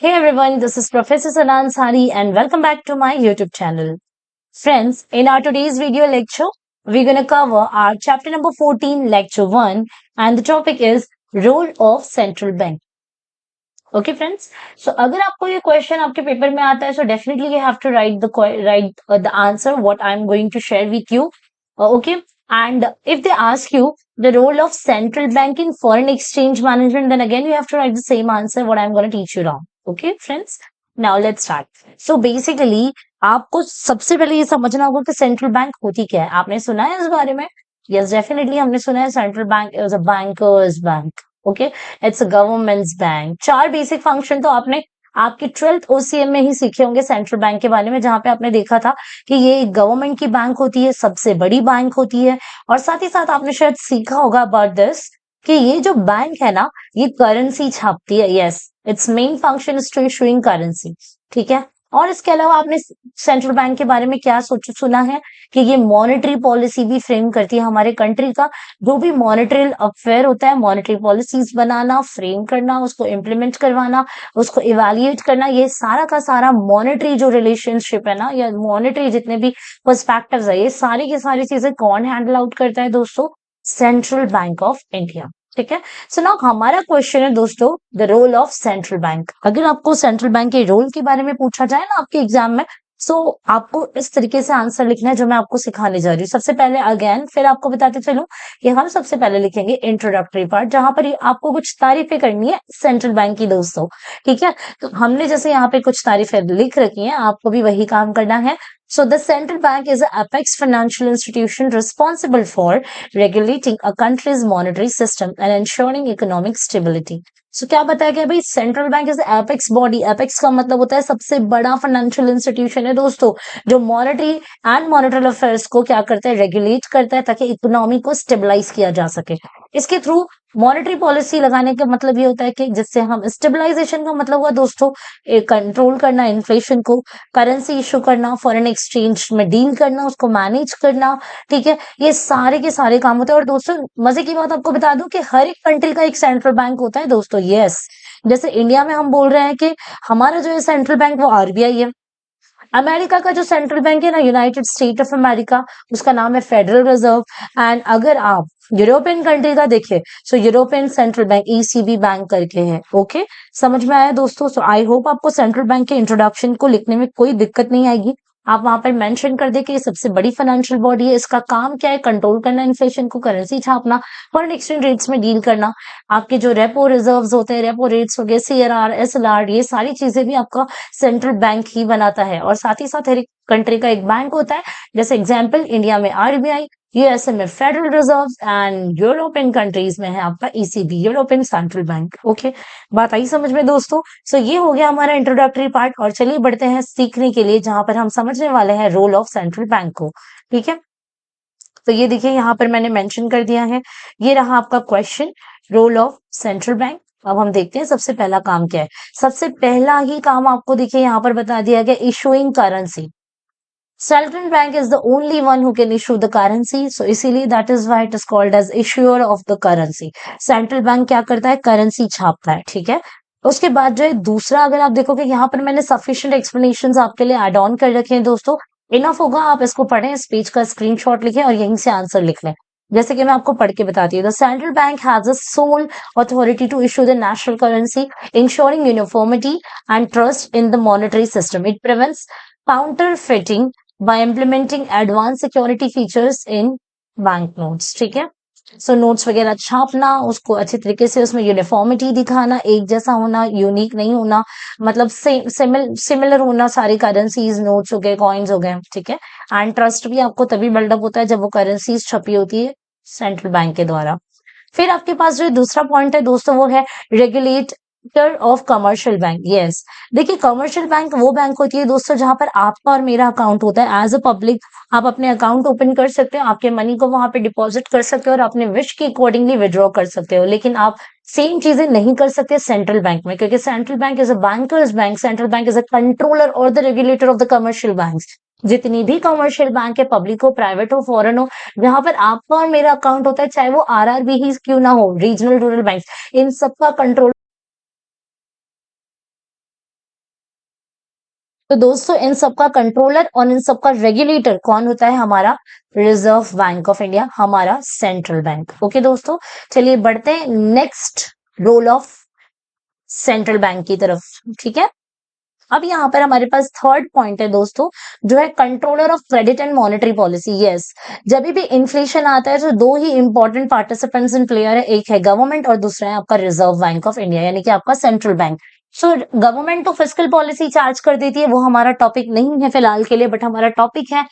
Hey everyone, this is Professor Sanan Sari and welcome back to my YouTube channel. Friends, in our today's video lecture, we're going to cover our chapter number 14, lecture 1, and the topic is role of central bank. Okay friends, so अगर आपको ये question आपके paper में आता है, so definitely you have to write the answer what I'm going to share with you. Okay, and if they ask you the role of central bank in foreign exchange management, then again you have to write the same answer what I'm going to teach you now. Okay friends, now let's start. So basically आपको सबसे पहले ये समझना होगा कि central bank होती क्या है. आपने सुना है इस बारे में? Yes, definitely हमने सुना है central bank is a banker's bank. Okay, it's a governments bank. चार बेसिक फंक्शन तो आपने आपके 12th OCM में ही सीखे होंगे सेंट्रल बैंक के बारे में, जहां पे आपने देखा था कि ये गवर्नमेंट की बैंक होती है, सबसे बड़ी बैंक होती है. और साथ ही साथ आपने शायद सीखा होगा अबाउट दिस कि ये जो बैंक है ना, ये करेंसी छापती है. Yes, it's main function is to issuing currency. ठीक है. और इसके अलावा आपने सेंट्रल बैंक के बारे में क्या सुना है कि ये मॉनेटरी पॉलिसी भी फ्रेम करती है हमारे कंट्री का. जो भी मॉनेटरी अफेयर होता है, मॉनेटरी पॉलिसीज बनाना, फ्रेम करना, उसको इम्प्लीमेंट करवाना, उसको इवेल्युएट करना, ये सारा का सारा मॉनेटरी जो रिलेशनशिप है ना, या मॉनेटरी जितने भी पर्सपेक्टिव्स है, ये सारी की सारी चीजें कौन हैंडल आउट करता है दोस्तों? Central Bank of India. ठीक है. सो नाउ हमारा क्वेश्चन है दोस्तों, the role of central bank. अगर आपको सेंट्रल बैंक के रोल के बारे में पूछा जाए ना आपके एग्जाम में, सो आपको इस तरीके से आंसर लिखना है जो मैं आपको सिखाने जा रही हूँ. सबसे पहले अगेन फिर आपको बताते चलूं कि हम सबसे पहले लिखेंगे इंट्रोडक्टरी पार्ट, जहां पर आपको कुछ तारीफें करनी है सेंट्रल बैंक की दोस्तों. ठीक है. तो हमने जैसे यहाँ पे कुछ तारीफें लिख रखी हैं, आपको भी वही काम करना है. So the central bank is an apex financial institution responsible for regulating a country's monetary system and ensuring economic stability. So क्या बताया गया भाई? Central bank is apex body. Apex का मतलब होता है सबसे बड़ा फाइनेंशियल इंस्टीट्यूशन है दोस्तों, जो मॉनेटरी एंड मॉनेटरी अफेयर्स को क्या करता है? रेगुलेट करता है, ताकि इकोनॉमी को स्टेबलाइज किया जा सके. इसके थ्रू मॉनेटरी पॉलिसी लगाने का मतलब ये होता है कि जिससे हम स्टेबलाइजेशन का मतलब हुआ दोस्तों कंट्रोल करना इन्फ्लेशन को, करेंसी इशू करना, फॉरेन एक्सचेंज में डील करना, उसको मैनेज करना. ठीक है. ये सारे के सारे काम होते हैं. और दोस्तों मजे की बात आपको बता दूं कि हर एक कंट्री का एक सेंट्रल बैंक होता है दोस्तों. यस, जैसे इंडिया में हम बोल रहे हैं कि हमारा जो है सेंट्रल बैंक वो आरबीआई है. अमेरिका का जो सेंट्रल बैंक है ना, यूनाइटेड स्टेट ऑफ अमेरिका, उसका नाम है फेडरल रिजर्व. एंड अगर आप यूरोपियन कंट्री का देखें, so European central bank ECB bank करके है. ओके, समझ में आया दोस्तों? सो आई होप आपको सेंट्रल बैंक के इंट्रोडक्शन को लिखने में कोई दिक्कत नहीं आएगी. आप वहां पर मेंशन कर दे कि ये सबसे बड़ी फाइनेंशियल बॉडी है, इसका काम क्या है? कंट्रोल करना इन्फ्लेशन को, करेंसी छापना, फॉरेन एक्सचेंज रेट्स में डील करना. आपके जो रेपो रिजर्व्स होते हैं, रेपो रेट्स हो गए, सीआरआर, एसएलआर, ये सारी चीजें भी आपका सेंट्रल बैंक ही बनाता है. और साथ ही साथ हर एक कंट्री का एक बैंक होता है. जैसे एग्जाम्पल, इंडिया में आरबीआई, यूएसए में federal reserve, and European countries में है आपका ECB, European central bank. Okay, बात आई समझ में दोस्तों? सो ये हो गया हमारा इंट्रोडक्टरी पार्ट. और चलिए बढ़ते हैं सीखने के लिए, जहां पर हम समझने वाले हैं रोल ऑफ सेंट्रल बैंक को. ठीक है. तो ये देखिए यहाँ पर मैंने मेंशन कर दिया है. ये रहा आपका question, role of central bank. अब हम देखते हैं सबसे पहला काम क्या है. सबसे पहला ही काम आपको देखिए यहाँ पर बता दिया गया, issuing currency. Central bank is the only one who can issue the currency. So इसीलिए that is why it is called as issuer of the currency. Central bank क्या करता है? करेंसी छापता है. ठीक है. उसके बाद जो है दूसरा, अगर आप देखोगे यहाँ पर मैंने सफिशिएंट एक्सप्लेनेशंस आपके लिए एड ऑन कर रखे हैं दोस्तों. इनफ होगा, आप इसको पढ़ें, इस पेज का स्क्रीनशॉट लिखें और यहीं से आंसर लिख लें. जैसे कि मैं आपको पढ़ के बताती हूँ. The central bank has a sole authority to issue the national currency, ensuring uniformity and trust in the monetary system. It prevents counterfeiting by implementing advanced security features in bank notes. ठीक है. So notes वगैरह छापना, उसको अच्छे तरीके से उसमें uniformity दिखाना, एक जैसा होना, यूनिक नहीं होना, मतलब सिमिलर होना, सारी करेंसीज, नोट्स हो गए, कॉइन्स हो गए. ठीक है. एंड ट्रस्ट भी आपको तभी बिल्डअप होता है जब वो करेंसीज छपी होती है सेंट्रल बैंक के द्वारा. फिर आपके पास जो दूसरा पॉइंट है दोस्तों, वो है regulator of commercial bank. Yes, देखिए कमर्शियल बैंक वो बैंक होती है दोस्तों जहां पर आपका और मेरा अकाउंट होता है. एज अ पब्लिक आप अपने अकाउंट ओपन कर सकते हो, आपके मनी को वहां पे डिपॉजिट कर सकते हो और अपने विश के अकॉर्डिंगली विड्रॉ कर सकते हो. लेकिन आप सेम चीजें नहीं कर सकते सेंट्रल बैंक में, क्योंकि central bank is a banker's bank. Central bank is a controller और the regulator of the commercial bank. जितनी भी कमर्शियल बैंक है, पब्लिक हो, प्राइवेट हो, फॉरेन हो, जहां पर आपका और मेरा अकाउंट होता है, चाहे वो आरआरबी ही क्यों ना हो, रीजनल रूरल बैंक, इन सबका कंट्रोल तो दोस्तों इन सबका कंट्रोलर और इन सबका रेगुलेटर कौन होता है? हमारा रिजर्व बैंक ऑफ इंडिया, हमारा सेंट्रल बैंक। ओके दोस्तों, चलिए बढ़ते हैं next role of central bank की तरफ। ठीक है, अब यहाँ पर हमारे पास थर्ड पॉइंट है दोस्तों, जो है controller of credit and monetary policy. Yes, जब भी इन्फ्लेशन आता है तो दो ही इंपॉर्टेंट पार्टिसिपेंट्स इन प्लेयर है, एक है गवर्नमेंट और दूसरा है आपका रिजर्व बैंक ऑफ इंडिया, यानी कि आपका सेंट्रल बैंक। सो गवर्नमेंट तो फिस्कल पॉलिसी चार्ज कर देती है, वो हमारा टॉपिक नहीं है फिलहाल के लिए, बट हमारा टॉपिक है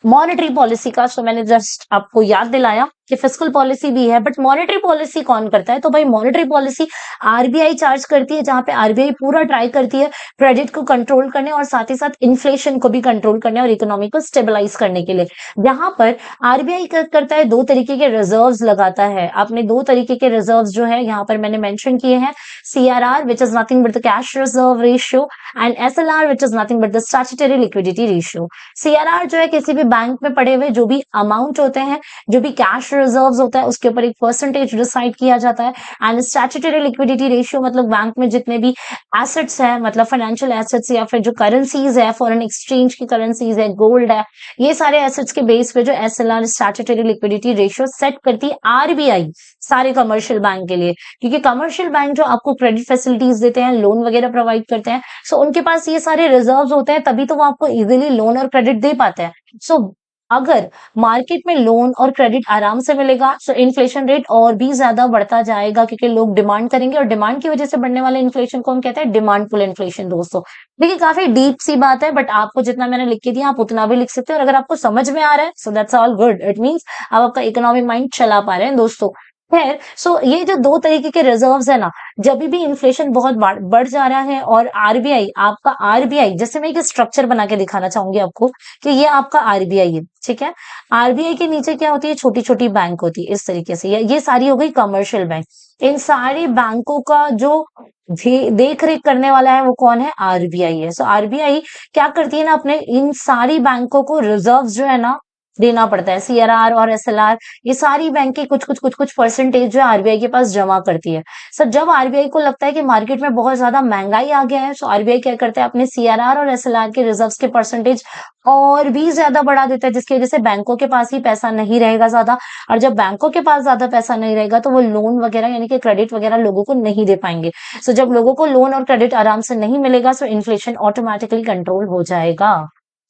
मॉनेटरी पॉलिसी का। सो मैंने जस्ट आपको याद दिलाया कि फिस्कल पॉलिसी भी है, बट मॉनेटरी पॉलिसी कौन करता है? तो भाई मॉनेटरी पॉलिसी आरबीआई चार्ज करती है, जहां पे आरबीआई पूरा ट्राई करती है क्रेडिट को कंट्रोल करने और साथ ही साथ इन्फ्लेशन को भी कंट्रोल करने और इकोनॉमी को स्टेबलाइज करने के लिए। जहां पर आरबीआई करता है, दो तरीके के रिजर्व्स लगाता है। आपने दो तरीके के रिजर्व्स जो है यहाँ पर मैंने मेंशन किए हैं, CRR which is nothing but the cash reserve ratio and SLR which is nothing but the statutory liquidity ratio. CRR जो है किसी भी बैंक में पड़े हुए जो भी अमाउंट होते हैं, जो भी कैश रिजर्व्स होता है, उसके ऊपर एक परसेंटेज डिसाइड किया जाता है। एंड स्टैट्यूटरी लिक्विडिटी रेशियो मतलब बैंक में जितने भी एसेट्स है, मतलब फाइनेंशियल एसेट्स या फिर जो करेंसीज है, फॉरेन एक्सचेंज की करेंसीज है, गोल्ड है, ये सारे एसेट्स के बेस पे जो SLR statutory liquidity ratio set करती है आरबीआई सारे कमर्शियल बैंक के लिए। क्योंकि कमर्शियल बैंक जो आपको क्रेडिट फैसिलिटीज देते हैं, लोन वगैरह प्रोवाइड करते हैं, सो उनके पास ये सारे रिजर्व्स होते हैं, तभी तो वो आपको इजीली लोन और क्रेडिट दे पाते हैं। सो अगर मार्केट में लोन और क्रेडिट आराम से मिलेगा तो इन्फ्लेशन रेट और भी ज्यादा बढ़ता जाएगा, क्योंकि लोग डिमांड करेंगे और डिमांड की वजह से बढ़ने वाले इन्फ्लेशन को हम कहते हैं डिमांड पुल इन्फ्लेशन। दोस्तों देखिए काफी डीप सी बात है, बट आपको जितना मैंने लिख के दिया आप उतना भी लिख सकते हैं, और अगर आपको समझ में आ रहा है सो that's all good, it means आप आपका इकोनॉमिक माइंड चला पा रहे हैं दोस्तों। खैर, सो ये जो दो तरीके के रिजर्व्स है ना, जब भी इन्फ्लेशन बहुत बढ़ जा रहा है और आरबीआई, आपका आरबीआई, जैसे मैं एक स्ट्रक्चर बना के दिखाना चाहूंगी आपको कि ये आपका आरबीआई है, ठीक है। आरबीआई के नीचे क्या होती है? छोटी छोटी बैंक होती है इस तरीके से, ये सारी हो गई कमर्शियल बैंक। इन सारी बैंकों का जो देख रेख करने वाला है वो कौन है? आरबीआई है। सो आरबीआई क्या करती है ना, अपने इन सारी बैंकों को रिजर्व जो है ना देना पड़ता है। सीआरआर और एसएलआर, ये सारी बैंकें कुछ परसेंटेज जो आरबीआई के पास जमा करती है। सर जब आरबीआई को लगता है कि मार्केट में बहुत ज्यादा महंगाई आ गया है, तो आरबीआई क्या करता है? अपने सीआरआर और एसएलआर के रिजर्व्स के परसेंटेज और भी ज्यादा बढ़ा देता है, जिसकी वजह से बैंकों के पास ही पैसा नहीं रहेगा ज्यादा। और जब बैंकों के पास ज्यादा पैसा नहीं रहेगा तो वो लोन वगैरह यानी कि क्रेडिट वगैरह लोगों को नहीं दे पाएंगे। सो जब लोगों को लोन और क्रेडिट आराम से नहीं मिलेगा तो इन्फ्लेशन ऑटोमेटिकली कंट्रोल हो जाएगा।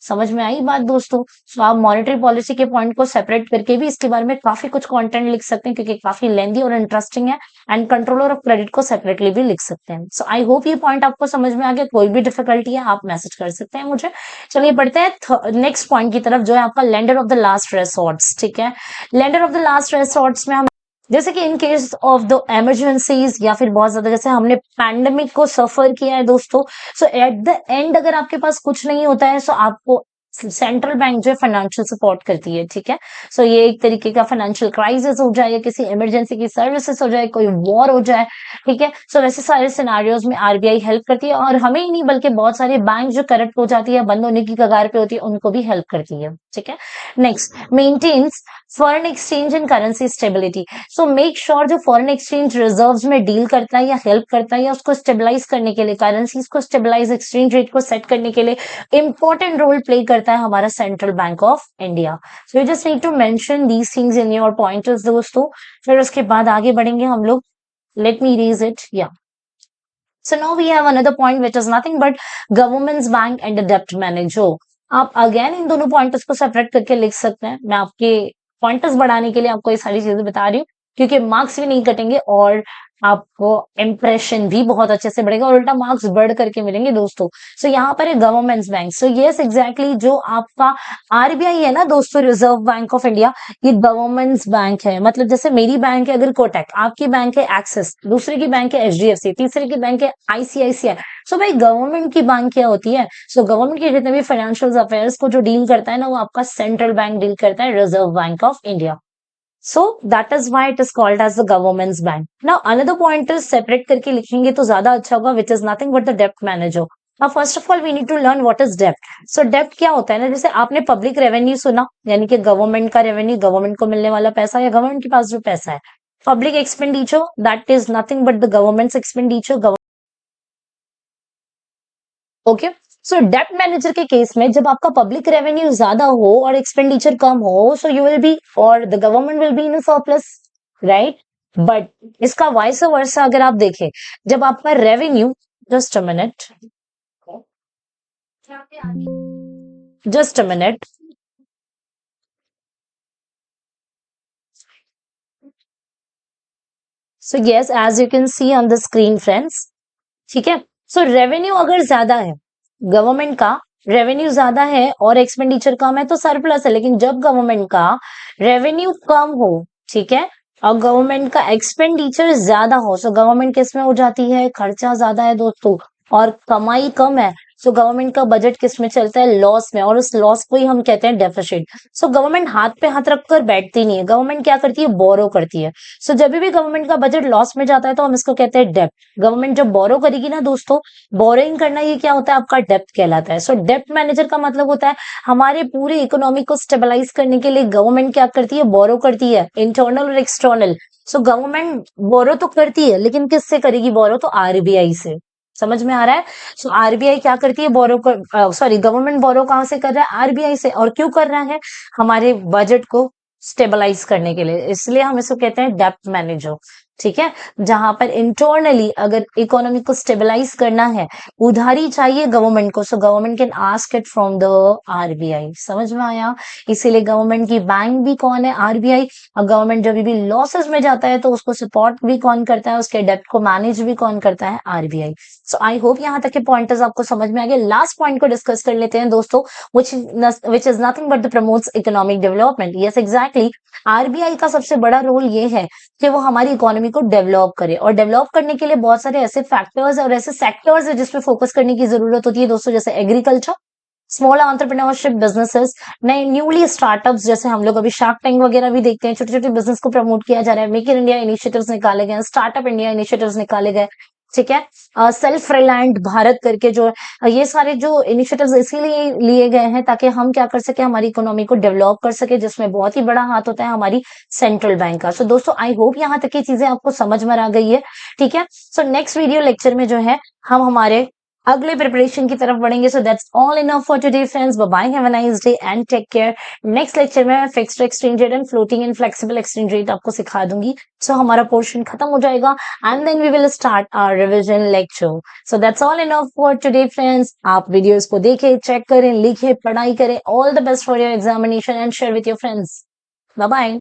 समझ में आई बात दोस्तों? तो आप मॉनेटरी पॉलिसी के पॉइंट को सेपरेट करके भी इसके बारे में काफी कुछ कंटेंट लिख सकते हैं, क्योंकि काफी लेंदी और इंटरेस्टिंग है। एंड कंट्रोलर ऑफ क्रेडिट को सेपरेटली भी लिख सकते हैं। सो आई होप ये पॉइंट आपको समझ में आ गया। कोई भी डिफिकल्टी है आप मैसेज कर सकते हैं मुझे। चलिए बढ़ते हैं नेक्स्ट पॉइंट की तरफ, जो है आपका lender of the last resorts. ठीक है, lender of the last resorts में हम जैसे कि in case of the emergencies या फिर बहुत ज्यादा जैसे हमने पैंडेमिक को सफर किया है दोस्तों, सो एट द एंड अगर आपके पास कुछ नहीं होता है तो आपको सेंट्रल बैंक जो है फाइनेंशियल सपोर्ट करती है। ठीक है, सो ये एक तरीके का फाइनेंशियल क्राइसिस हो जाए या किसी इमरजेंसी की सर्विसेज हो जाए, कोई वॉर हो जाए, ठीक है, सो वैसे सारे सिनारियोज में आरबीआई हेल्प करती है। और हमें ही नहीं बल्कि बहुत सारे बैंक जो करप्ट हो जाती है, बंद होने की कगार पे होती है, उनको भी हेल्प करती है। ठीक है, next maintains foreign exchange and currency stability. So make sure जो फॉरेन एक्सचेंज रिजर्व्स में डील करता है या हेल्प करता है या उसको स्टेबलाइज करने के लिए, करेंसीज को स्टेबलाइज, एक्सचेंज रेट को सेट करने के लिए इंपॉर्टेंट रोल प्ले करता है हमारा central Bank of India. So you just need to mention these things in your pointers दोस्तों। फिर उसके बाद आगे बढ़ेंगे हम लोग। लेट मी रीज इट, या So now we have another point which is nothing but government's bank and the debt manager. आप अगेन इन दोनों पॉइंटर्स को सेपरेट करके लिख सकते हैं। मैं आपके पॉइंटर्स बढ़ाने के लिए आपको ये सारी चीजें बता रही हूँ, क्योंकि मार्क्स भी नहीं कटेंगे और आपको इंप्रेशन भी बहुत अच्छे से बढ़ेगा और उल्टा मार्क्स बढ़ करके मिलेंगे दोस्तों। सो यहाँ पर है governments bank. So yes exactly, जो आपका आरबीआई है ना दोस्तों, रिजर्व बैंक ऑफ इंडिया, ये गवर्नमेंट्स बैंक है। मतलब जैसे मेरी बैंक है अगर कोटक, आपकी बैंक है एक्सिस, दूसरे की बैंक है एचडीएफसी, तीसरे की बैंक है आईसीआईसीआई। सो भाई गवर्नमेंट की बैंक क्या होती है? सो गवर्नमेंट के जितने भी फाइनेंशियल अफेयर्स को जो डील करता है ना, वो आपका सेंट्रल बैंक डील करता है, reserve Bank of India. So that is why it is called as the government's bank. Now another point is separate करके लिखेंगे तो ज्यादा अच्छा होगा, which is nothing but the debt manager. Now first of all we need to learn what is debt. So debt क्या होता है ना, जैसे आपने पब्लिक रेवेन्यू सुना, यानी कि गवर्नमेंट का रेवेन्यू, गवर्नमेंट को मिलने वाला पैसा या गवर्नमेंट के पास जो पैसा है। Public expenditure that is nothing but the government's expenditure. Okay, so डेप्ट मैनेजर के केस में जब आपका पब्लिक रेवेन्यू ज्यादा हो और एक्सपेंडिचर कम हो, सो यू विल बी और the government will be in surplus, right? But इसका वाइस वर्सा अगर आप देखें, जब आपका revenue, just a minute, just a minute, so yes, as you can see on the screen friends, ठीक है? सो revenue अगर ज्यादा है, गवर्नमेंट का रेवेन्यू ज्यादा है और एक्सपेंडिचर कम है तो सरप्लस है। लेकिन जब गवर्नमेंट का रेवेन्यू कम हो, ठीक है, और गवर्नमेंट का एक्सपेंडिचर ज्यादा हो, सो गवर्नमेंट किस में हो जाती है, खर्चा ज्यादा है दोस्तों, और कमाई कम है, सो गवर्नमेंट का बजट किस में चलता है, लॉस में, और उस लॉस को ही हम कहते हैं डेफिसिट। सो गवर्नमेंट हाथ पे हाथ रखकर बैठती नहीं है, गवर्नमेंट क्या करती है, बोरो करती है। सो जब भी गवर्नमेंट का बजट लॉस में जाता है तो हम इसको कहते हैं डेप्ट। गवर्नमेंट जब बोरो करेगी ना दोस्तों, बोरोइंग करना, ये क्या होता है, आपका डेप्ट कहलाता है। सो डेप्ट मैनेजर का मतलब होता है हमारे पूरे इकोनॉमी को स्टेबलाइज करने के लिए गवर्नमेंट क्या करती है, बोरो करती है, इंटरनल और एक्सटर्नल। सो गवर्नमेंट बोरो तो करती है, लेकिन किससे करेगी बोरो, तो आरबीआई से। समझ में आ रहा है? सो आरबीआई क्या करती है, बोरो कर, सॉरी, गवर्नमेंट बोरो कहां से कर रहा है, आरबीआई से। और क्यों कर रहा है, हमारे बजट को स्टेबलाइज करने के लिए, इसलिए हम इसको कहते हैं डेप्ट मैनेजर, ठीक है? जहां पर इंटरनली अगर इकोनॉमी को स्टेबलाइज करना है, उधारी चाहिए गवर्नमेंट को, so government can ask it from the RBI. समझ में आया? इसीलिए गवर्नमेंट की बैंक भी कौन है, आरबीआई। और गवर्नमेंट जब भी लॉसेस में जाता है तो उसको सपोर्ट भी कौन करता है, उसके डेप्ट को मैनेज भी कौन करता है, आरबीआई। सो आई होप यहाँ तक के पॉइंटर्स आपको समझ में आ गए। लास्ट पॉइंट को डिस्कस कर लेते हैं दोस्तों, which is nothing but the promotes economic development. Yes, exactly. RBI का सबसे बड़ा रोल ये है कि वो हमारी इकोनॉमी को डेवलप करे, और डेवलप करने के लिए बहुत सारे ऐसे फैक्टर्स और ऐसे सेक्टर्स है जिसपे फोकस करने की जरूरत होती है दोस्तों, जैसे एग्रीकल्चर, स्मॉल एंटरप्रेन्योरशिप बिजनेसेस, नए न्यूली स्टार्टअप्स, जैसे हम लोग अभी शार्क टैंक वगैरह भी देखते हैं, छोटे छोटे बिजनेस को प्रमोट किया जा रहा है, मेक इन इंडिया इनिशिएटिव्स निकाले गए, स्टार्टअप इंडिया इनिशिएटिव्स निकाले गए, ठीक है? सेल्फ रिलायंट भारत करके जो ये सारे जो इनिशिएटिव्स इसीलिए लिए गए हैं ताकि हम क्या कर सके, हमारी इकोनॉमी को डेवलप कर सके, जिसमें बहुत ही बड़ा हाथ होता है हमारी सेंट्रल बैंक का। सो दोस्तों, आई होप यहाँ तक की चीजें आपको समझ में आ गई है, ठीक है? सो नेक्स्ट वीडियो लेक्चर में जो है हम हमारे अगले प्रिपरेशन की तरफ बढ़ेंगे। So that's all enough for today friends, bye bye, have a nice day and take care. Next lecture में मैं fixed exchange rate and floating and flexible exchange rate आपको सिखा दूंगी। सो हमारा पोर्शन खत्म हो जाएगा and then we will start our revision lecture. So that's all enough for today friends. आप वीडियोस को देखें, चेक करें, लिखें, पढ़ाई करें। All the best for your examination and share with your friends. Bye bye.